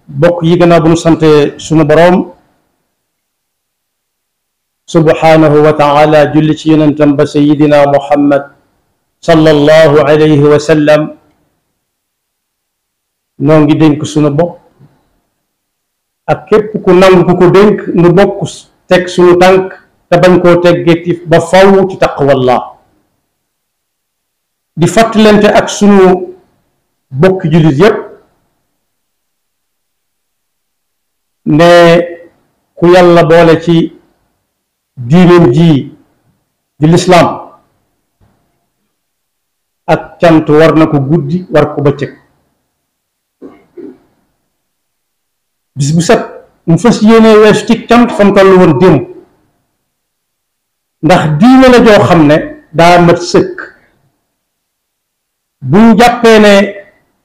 bokk yi gannaaw bu nu sante sunu boroom subhanahu wa taala julli ci yonentam ba sayidina muhammad sallallahu alayhi wa sallam noo ngi dénk sunu bopp ak képp ku nangu ku ko dénk nu bokk teg sunu tànk te bañ koo teggeeti ba faw ci taqwallah di fàttalante ak sunu bokki jullit yépp ne ku yàlla boole ci diineem ji di lislaam ak cant war na ko guddi war ko bëccëg bis bu set mu fas yéene weesu ci cant fam tollu woon démb ndax diine la joo xam ne daa mat sëkk buñ jàppee ne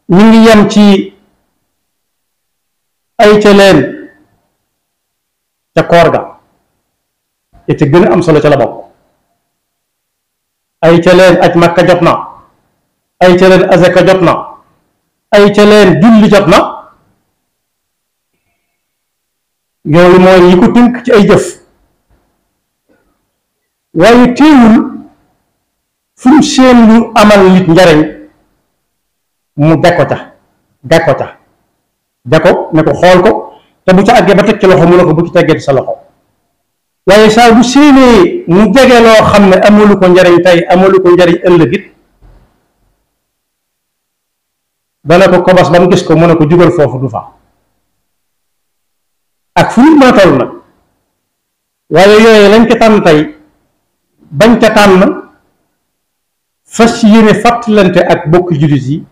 ñu ngi yem ci ay ca leen ca koor ga te gën a am solo ca la bokk ay ca leen aj makka jot na ay ca leen azaka jot na ay ca leen julli jot na yooyu mooy yi ko tënk ci ay jëf waaye teewul fu mu seen lu amal nit njariñ mu deko ne ko xool ko te bu ca àggee ba teg ci loxo mu ne ko bu ci teggee sa loxo waaye saa bu séenee mu jege loo xam ne amalu ko njariñ tey amalu ko njariñ ëllëg it dana ko kobos ba mu gis ko mu ne ko jugal foofu du fa ak fu nit mën a toll nag waaye yooyu lañ ca tànn tey bañ ca tànn fas yéene fàttalante ak bokki jullit yi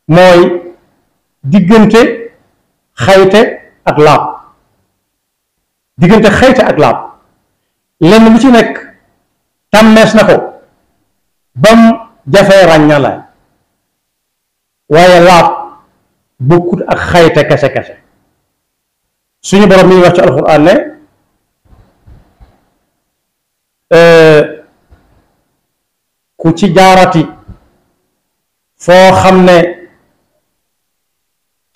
mooy diggante xayte ak laab lenn lu ci nekk tàmmees na ko bam jafee ràññale waaye laab bokkut ak xayte kese suñu borom mi ngi wax ci alxuraan ne ku ci jaarati foo xam ne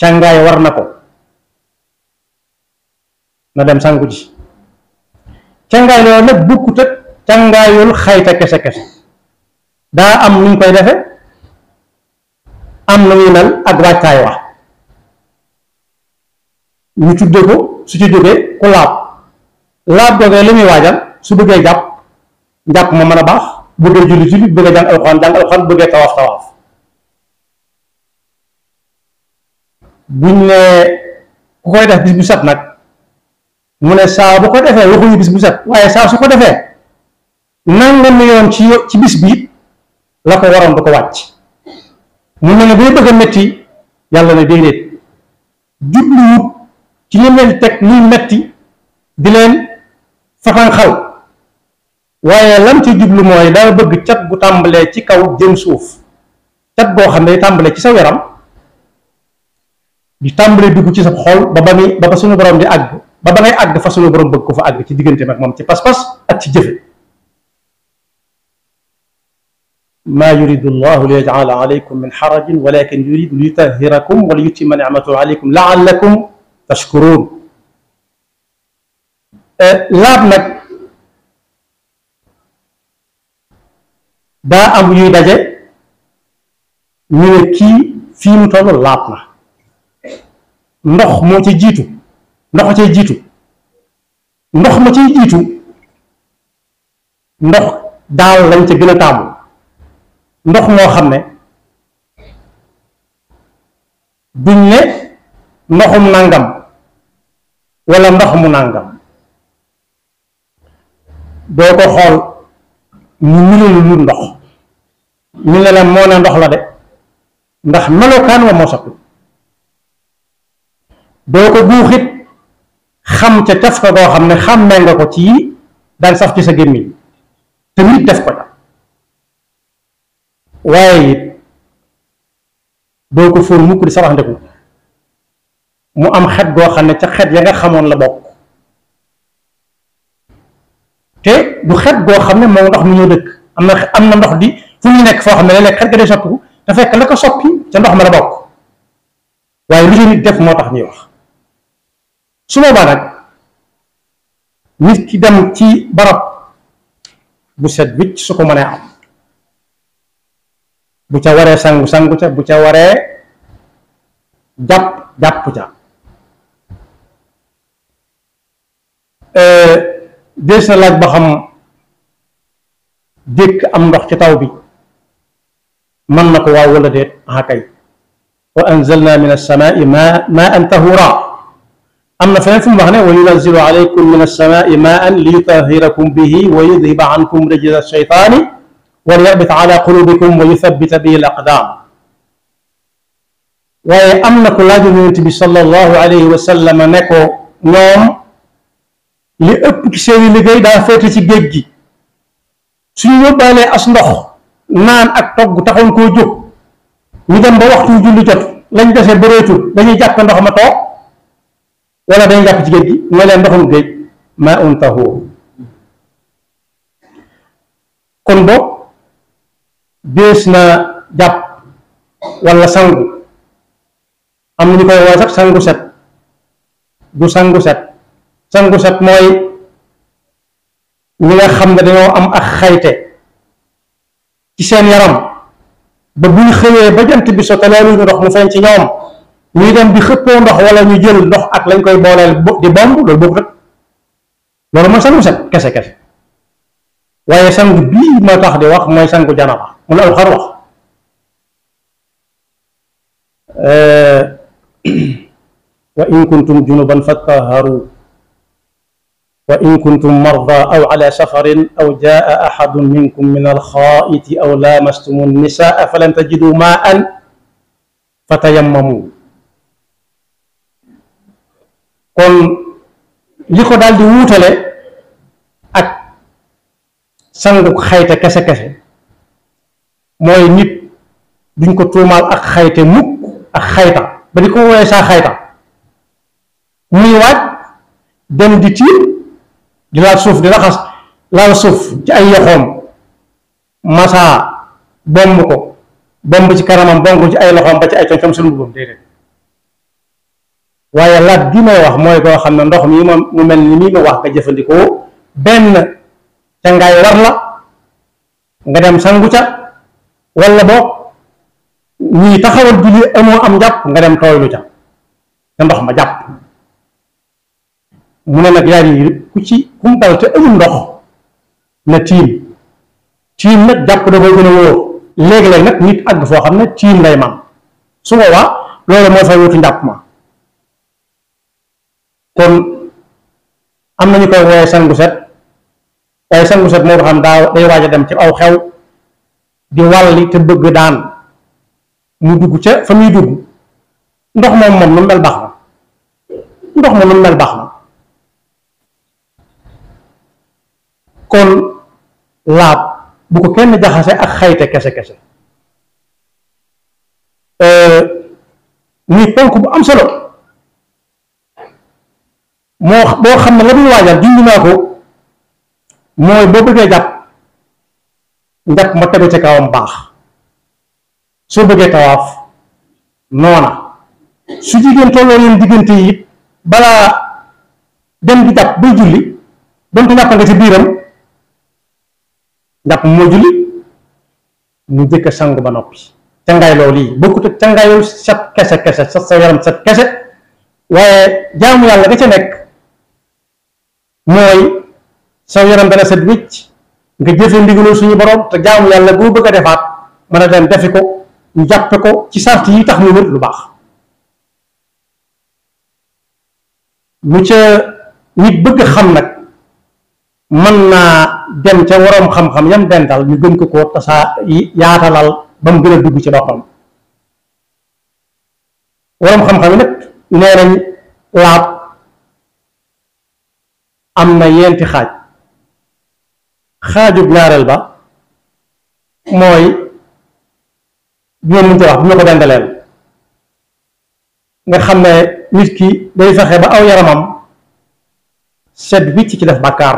càngaay war na ko na dem sangu ji càngaay loolu nag bokkut ak càngaayul xayta kese daa am nuñ koy defe am na muy mel ak wàccaay wax ñu tudde ko su ci jógee ku laab googee li muy waajal su bëggee jàpp ma mën a baax bëggee julli bëggee jàng alxuraan bëggee tawaaf buñ ne ku koy def bis bu set nag mu ne saa bu ko defee waxuñu bis bu set waaye saa su ko defee nangam yoon ci bis bi la ko waroon du ko wàcc mu ne bay bëgg a metti yàlla ne déedéet jubluwut ci lim leen teg luy metti di leen fatanxal waaye lam ci jublu mooy daa bëgg cat bu tàmbalee ci kaw jëm suuf cat boo xam ne tàmbalee ci sa yaram di tàmbalee dugg ci sa xol ba suñu borom di àgg ba ngay àgg fa suñu borom bëgg ko fa àgg ci diggante mag moom ci pas-pas ak ci jëfe maa yuridu llahu li yaj'ala alaykum min xarajin walakin yuridu li yutahhirakum wa li yutimma ni'matahu alaykum la'allakum tashkurun laab nag daa am yuy daje ñu ne kii fii mu toll laab na ndox moo ci jiitu ndox ma ciy jiitu ndox daal lañ ca gën a taamu ndox moo xam ne duñ ne ndoxum nàngam walla ndox mu nàngam doo ko xool ñu milelu lu ndox ñu ne la moo ne ndox la de ndax melokaan wa moo soppi doo ko guuxit xam ca caf ka koo xam ne xàmmee nga ko ci daan saf ci sa gémmiñ te nit def ko ca waaye it doo ko fóon mukk di sarax ndeku mu am xet goo xam ne ca xet ya nga xamoon la bokk te du xet goo xam ne moo ndox mi ñoo dëkk am na ndox di fu ñu nekk foo xam ne léeg-léeg xet ga day soppiku te fekk la ko soppi ca ndox ma la bokk waaye lu ci nit def moo tax ñuy wax. su boobaa nag nit ki dem ci barab bu set wicc su ko mënee am, bu ca waree sangu sangu ca, bu ca waree jàpp jàpp ca. dees na laaj ba xam dékk am ndox ci taw bi mën na ko waaw wala déet. ah kay wa anzalna min as-samaa'i maa'an tahuura. am na feneen fu mu wax ne wa yunazzilu alaykum min as-samaa'i maa'an li yutahhirakum bihi wa yudhiba ankum rijza ash-shaytaani wa liyarbita ala qulubikum wa yuthabbita bihi al-aqdaam. waaye am na ko laaju Yonent bi sallallahu alayhi wa sallam ne ko ñoom li ëpp ci seeni liggéey daa féete ci géej gi, suñu yóbbaalee as ndox naan ak togg taxoon koo jóg ñu dem ba waxtu julli jot lañ dese bëreetul dañuy jàpp ndox ma toog wala dañuy jàpp ci géej gi mooy leen ndoxum géej maa'un tahuur. kon boog dees na jàpp wala sangu. am na ñu koy woo sax sangu set. du sangu set. sangu set mooy ñi nga xam ne dañoo am ak xayte ci seen yaram ba buñ xëyee ba jant bi sote loolu ñu ndox mu feeñ ci ñoom ñuy dem di xëppoo ndox wala ñu jël ndox ak lañ koy booleel di bomb loolu boobu rek loolu mooy sangu set kese kese. waaye sangu bii moo tax di wax mooy sangu janaba mu la Alxuraan wax wa in kuntum junuban fattaharu wa in kuntum marda aw ala safarin aw jaa ahadun minkum min alxaa'iti aw laamastumu nisaa falam tajidu maa'an fatayammamu. kon li ko daal di wuutale ak sangu xayte kese kese mooy nit duñ ko tuumaal ak xayte mukk ak xayta ba di ko woowee saa xayta muy waaj dem di tiim di laal suuf di raxas laal suuf ci ay yoxoom masaa bomb ko bomb ci kanamam bomb ci ay loxoom ba ci ay coñcoom sunu mbubbam déedéet. waaye laat gi may wax mooy koo xam ne ndox mi moom mu mel ni mii ma wax nga jëfandikoo benn cangaay war la nga dem sangu ca wala boog ñii taxawal julli amoo am njàpp nga dem tooylu ca te ndox ma jàpp. mu ne nag yaar yi ku ci kum dal te amul ndox na tiim nag jàpp da koy gën a wóor. léegi-léeg nag nit àgg foo xam ne tiim lay man su boobaa loolu moo fay wutu njàpp ma. kon am nañu koy wooye sangu set waaye sangu set moo xam daa day waaj a dem ci aw xew di wàlli te bëgg daan mu dugg ca fa muy dugg ndox moom nu mel baax na ndox moom nu mel baax na. kon laab bu ko kenn jaxase ak xayte kese kese muy ponk bu am solo moo boo xam ne la muy waajal junj naa ko mooy boo bëggee jàpp njàpp ma tegu ci kawam baax. soo bëggee tawaaf noona su jigéen tolloo leen diggante yi it balaa dem di jàpp bay julli donte njàpp nga ci biiram njàpp moo julli mu jëkk a sangu ba noppi. cangaay loolu yi bokkut ak cangaayu set kese kese sa yaram set kese waaye jaamu yàlla ga ca nekk mooy sa yaram dana set wécc nga jëfee ndigalul suñu borom te jaamu yàlla boo bëgg a defaat mën a dem defi ko ñu jàppe ko ci sart yi tax mu wér lu baax. lu ca nit bëgg xam nag mën naa dem ca waroom xam-xam yam dental ñu gën ko tasaa yaatalal ba mu gën a dugg ci boppam. waroom xam-xam yi nag nee nañ laab am na yenti xaaj. xaajub ñaareel ba mooy ñoom ñu wax bu ñu ko dendaleel nga xam ne nit ki day fexe ba aw yaramam set wicc ci def bàkkaar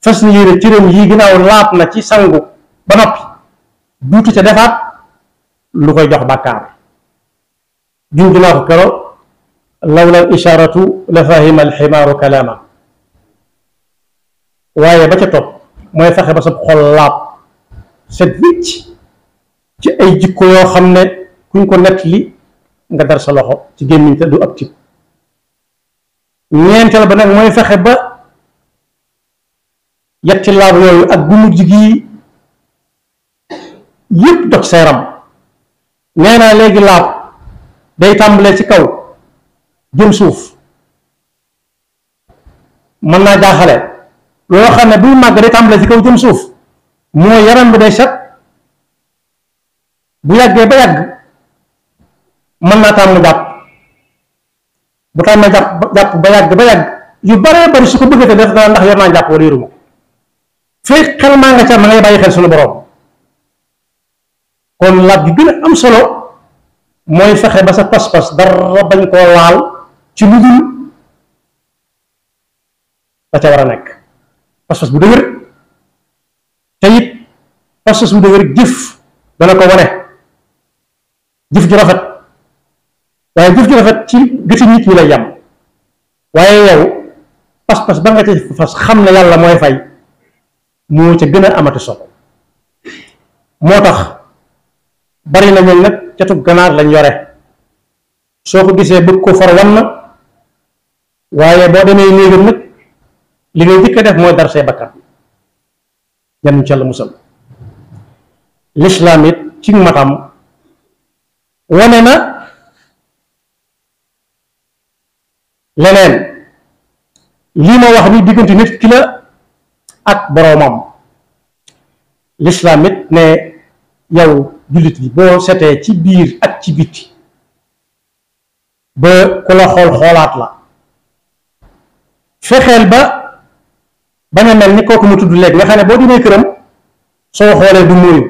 fas ni yére cëram yi ginnaaw laab na ci sangu ba noppi duutu ca defaat lu koy jox bàkkaar junj naa ko kero lawla al isharatu la fahima al ximaaru kalaama waaye ba ca topp mooy fexe ba sa xol laab set wicc ci ay jikko yoo xam ne kuñ ko nett li nga dar sa loxo ci gémmiñ te du ab tib ñeenteel ba nag mooy fexe ba yetti laab yooyu ak bu mujj gi yépp dog sa yaram nee naa léegi laab day tàmbalee ci kaw jëm suuf mën naa jaaxale loo xam ne buy màgg day tàmbalee ci kaw jëm suuf mooy yaram bi day set bu yàggee ba yàgg mën naa tàmm jàpp bu tàmmee jàpp ba yàgg yu baree bari su ko bëggee te def naa ndax yor naa jàpp wala yoruma fii xel maa nga ca ma ngay bàyyi xel suñu borom kon laaj bi gën a am solo mooy fexe ba sa pas-pas dara bañ koo laal ci lu dul da ca war a nekk pas-pas bu dëgër te it pas-pas bu dëgër jëf dana ko wane jëf ju rafet waaye jëf ju rafet ci gëti nit ñi lay yam waaye yow pas-pas ba nga ci fas xam ne yàlla mooy fay moo ca gën a amati solo moo tax bari na ñoom nag catu ganaar lañ yore soo ko gisee bëgg ko for wan na waaye boo demee néegam nag li ngay jëkk a def mooy dar say bakkan jannu ci Yàlla musal lislaam it ci matam wane na leneen lii ma wax ni diggante nit ki la ak boroomam lislaam it ne yow jullit bi boo setee ci biir ak ci biti ba ku la xoolaat la fexeel ba bañ a mel ni kooku mu tudd léegi nga xam ne boo demee këram soo xoolee du muyu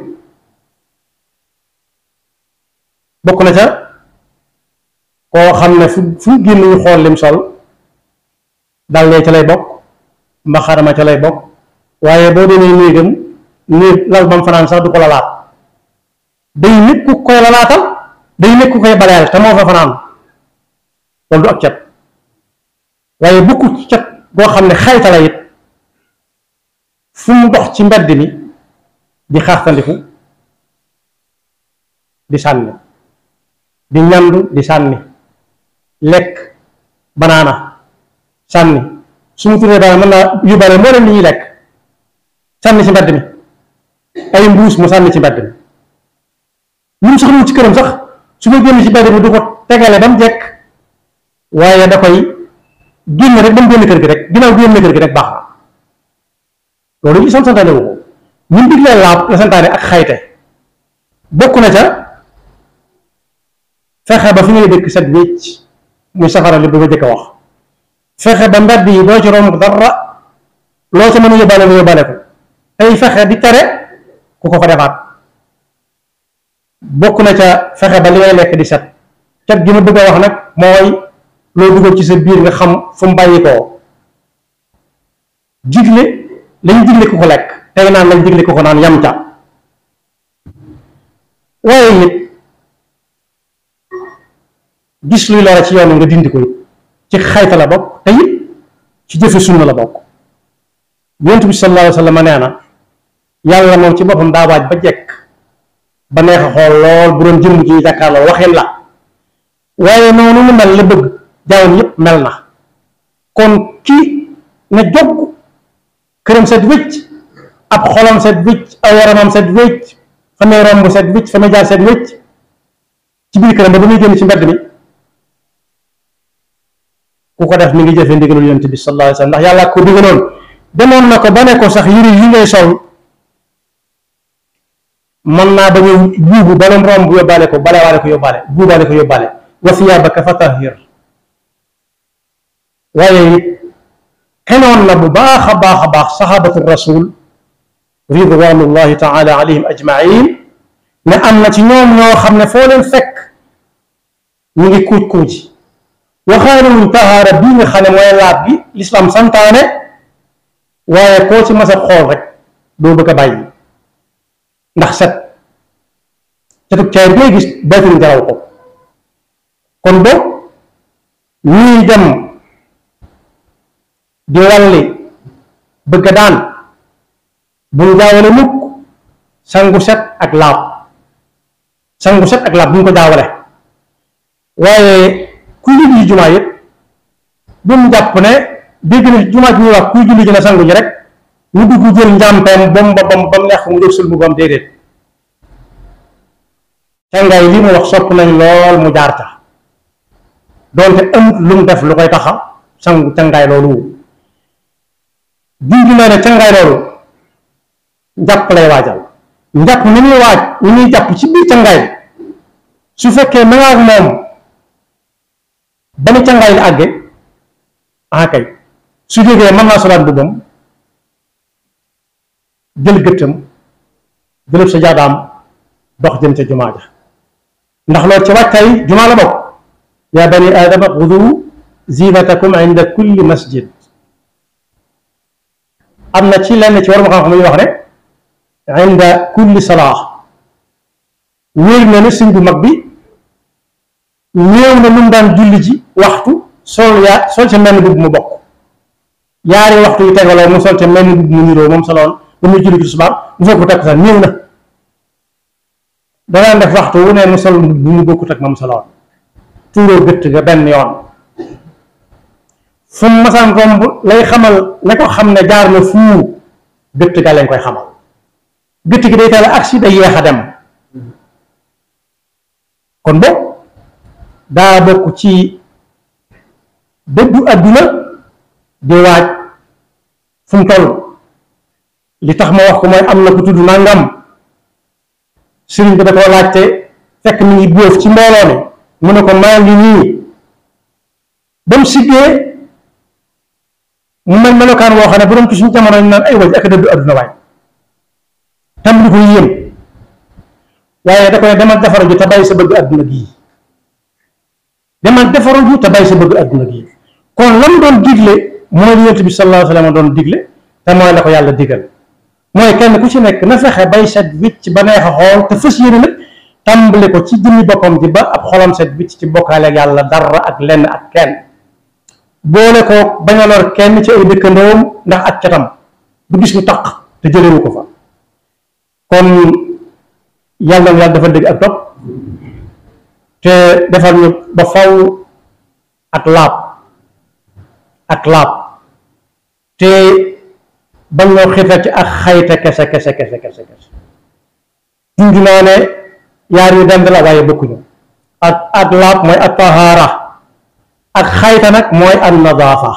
bokk na ca koo xam ne fu génn ñu xool lim sol dàllee ca lay bokk mbaxarama ca lay bokk waaye boo demee néegam néeg lal bam fanaan sax du ko lalaat day nit ku koy lalaatal day nit ku koy baleel te moo fa fanaan loolu du ak cat waaye bukku cat boo xam ne xayta la it fu mu dox ci mbedd mi di xaaxtandiku di sànni di ñandu di sànni lekk banaana sànni su mu turee daal mën naa yóbbaale moo leen li ñuy lekk sànni ci mbedd mi ay mbuus mu sànni ci mbedd mi ñun sax mu ci këram sax su ma génn ci mbedd mi du ko tegale ba mu jekk waaye da koy génn rek ba mu génn kër gi rek ginnaaw génn kër gi rek baax na loolu li santaane wu ko ñun diglee laab la santaane ak xayte bokk na ca fexe ba fi ngay dëkk set wécc muy safara li ba jëkk a wax fexe ba mbedd yi doo ci romb dara loo ca mën a yóbbaale nga yóbbaale ko tey fexe di tere ku ko fa defaat bokk na ca fexe ba li ngay lekk di set cet gi ma bëgg a wax nag mooy loo dugal ci sa biir nga xam fu mu bàyyi koo digle lañ digle ku ko lekk tey naan lañ digle ku ko naan yam ca waaye it gis luy lore ci yoon nga dindi ko it ci xayta la bokk te it ci jëfe sunna la bokk yonent bi sallallahu alayhi wa sallam nee na yàlla moom ci boppam daa waaj ba jekk ba neex a xool lool bu doon jëmm ji jàkkaarloo waxin la waaye noonu mu mel la bëgg jaawam yépp mel na kon ki ne jog këram set wécc ab xolam set wécc aw yaramam set wécc fa muy romb set wécc fa muy jaar set wécc ci biir këram ba muy génn ci mbedd mi ku ko def mi ngi jëfe ndigalul yonent bi sallallahu alayhi wa sallam ndax yàlla ko digaloon demoon na ko ba ne ko sax yëre yi ngay sol mën naa bañ a buubu ba leen romb yóbbaale ko balewaale ko yóbbaale buubaale ko yóbbaale wa siyaabaka fatahhir waaye it xenoon na bu baax a baax sahabatu rasul ridwanullahi taala alayhim ajmain ne am na ci ñoom ñoo xam ne foo leen fekk ñu ngi kuuj kuuj waxaaruñ tahaara bii nga xam ne mooy laab gi lislaam santaane waaye koo ci mas a xool rek doo bëgg a bàyyi ndax set catug caay booy gis baatin jaraw ko kon bo ñii dem di walli bëgg daan buñ jaawale mukk sangu set ak laab buñ ko jaawale waaye ku julli jumaa yëpp bu mu jàpp ne dégg na jumaa ji ñuy wax kuy julli ji na sangu ji rek ñu dugg jël njàmpeem bam neex mu def sul mu bam déedéet cangaay li mu wax sopp nañ lool mu jaar ca doonte amut lu mu def lu koy taxa sangu cangaay loolu junj naa ne cangaay loolu njàpp lay waajal njàpp ni muy waaj ni muy jàpp ci biir cangaay su fekkee ma nga ak moom ba ni cangaay li àgge kay su jógee mën naa solaat mbubbam jël gëttam jëlëb sa jaadaam dox jëm ca jumaa ja ndax loolu ci wàccaay jumaa la bokk yaa bani aadama xudu zinatakum inda kulli masjid am na ci lenn ci war ma xam-xam yi wax ne inda kulli salaa wér na ne sëñ bu mag bi néew na lu mu daan julli ji waxtu sol ca menn mbubb mu bokk yaari waxtu yu tegaloo mu sol ca menn mbubb mu niroo moom soloon ba muy julli ci tisbaar mu fekk ko takk sax néew na danaan def waxtu wu ne mu sol mbubb mu bokkut ak moom soloon tuuroo gëtt ga benn yoon fu mu masaan romb lay xamal ne ko xam ne jaar na fuu gëtt ga lañ koy xamal gëtt gi day teel a agsi day yeex a dem kon bo daa bokk ci dëddu àdduna di waaj fu mu toll li tax ma wax ko mooy am na ku tudd nangam sëriñ bi da koo laajte fekk mi ngi bóof ci mbooloo mi mu ne ko maa ngi nii ba mu siggee mu mel melokaan woo xam ne bu doon ci suñu jamono ñu naan ay waj ak dëddu àdduna waay tam li ko yéem waaye da ko ne demal defaru ji te bàyyi sa bëgg àdduna gii demal defaru ji te bàyyi sa bëgg àdduna gii kon lan doon digle mooy li Yonent bi sallallahu alayhi wa sallam doon digle te mooy la ko yàlla digal mooy kenn ku ci nekk na fexe bay set wicc ba neex a xool te fas yéene nag tàmbali ko ci jëmmi boppam ji ba ab xolam set wicc ci bokkaale ak yàlla dara ak lenn ak kenn boole ko bañ a lor kenn ci ay dëkkandoom ndax ak catam du gis mu taq te jëlewu ko fa kon yàlla na yàlla dafa dégg ak topp te defal ñu ba faw ak laab te bañ ñoo xiital ci ak xayta kese junj naa ne yaar yu dend la waaye bokkuñu ak laab mooy ak tahaara ak xayta nag mooy an nadaafa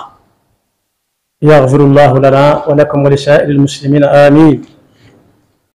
yaxfirullahu lana wa lakum wa li saa'iril muslimina amin